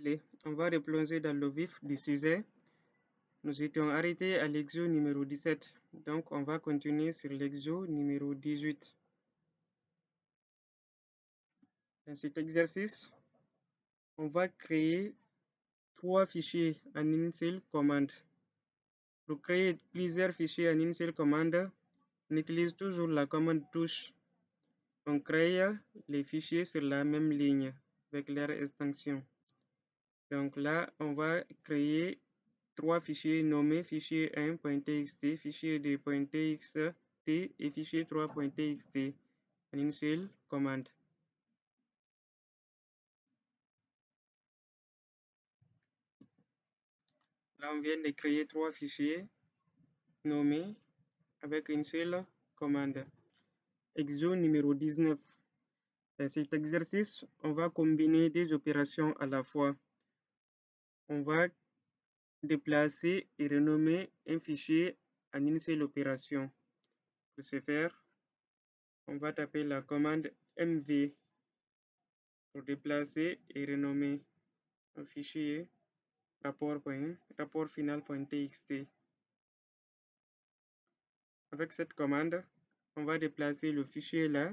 Allez, on va replonger dans le vif du sujet. Nous étions arrêtés à l'exo numéro 17, donc on va continuer sur l'exo numéro 18. Dans cet exercice, on va créer 3 fichiers en une seule commande. Pour créer plusieurs fichiers en une seule commande, on utilise toujours la commande touche. On crée les fichiers sur la même ligne avec leur extension. Donc là, on va créer 3 fichiers nommés fichier 1.txt, fichier 2.txt et fichier 3.txt en une seule commande. Là, on vient de créer 3 fichiers nommés avec une seule commande. Exo numéro 19. Dans cet exercice, on va combiner des opérations à la fois. On va déplacer et renommer un fichier en une seule opération. Pour ce faire, on va taper la commande mv pour déplacer et renommer un fichier rapport final.txt. Avec cette commande, on va déplacer le fichier là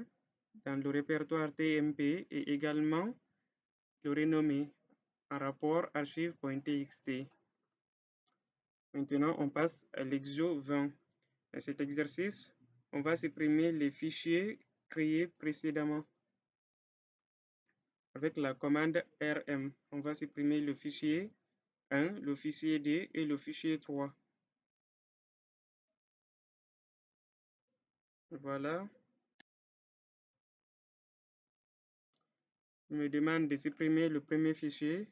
dans le répertoire tmp et également le renommer en rapport archive.txt. Maintenant, on passe à l'exo 20. Dans cet exercice, on va supprimer les fichiers créés précédemment. Avec la commande rm, on va supprimer le fichier 1, le fichier 2 et le fichier 3. Voilà. Il me demande de supprimer le premier fichier.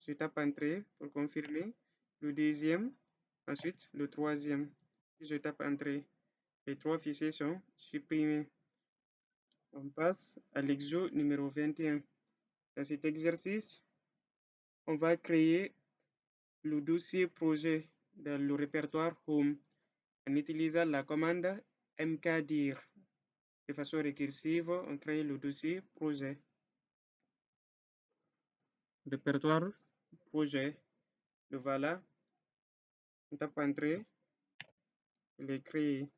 Je tape Entrée pour confirmer. Le deuxième, ensuite le troisième. Je tape Entrée. Les 3 fichiers sont supprimés. On passe à l'exo numéro 21. Dans cet exercice, on va créer le dossier projet dans le répertoire Home en utilisant la commande mkdir. De façon récursive, on crée le dossier projet. Répertoire projet. Le voilà. On tape Entrée. Il est créé.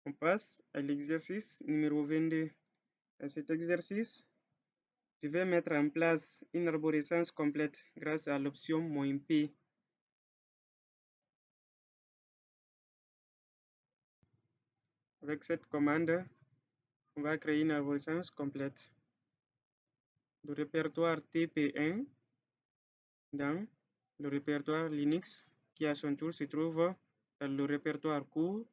On passe à l'exercice numéro 22. Dans cet exercice, je vais mettre en place une arborescence complète grâce à l'option "-p". Avec cette commande, on va créer une arborescence complète. Le répertoire TP1 dans le répertoire Linux qui à son tour se trouve dans le répertoire cours,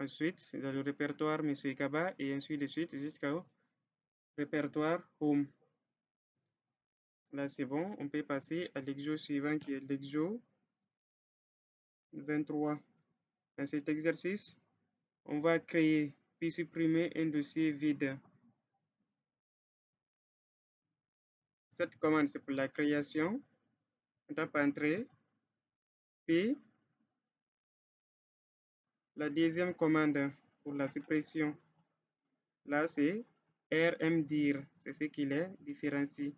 ensuite dans le répertoire Monsieur Kaba et ainsi de suite jusqu'au répertoire Home. Là c'est bon, on peut passer à l'exo suivant qui est l'exo 23. Dans cet exercice, on va créer puis supprimer un dossier vide. Cette commande c'est pour la création. On tape Entrée. Puis la deuxième commande pour la suppression. Là c'est rmdir, c'est ce qui les différencie.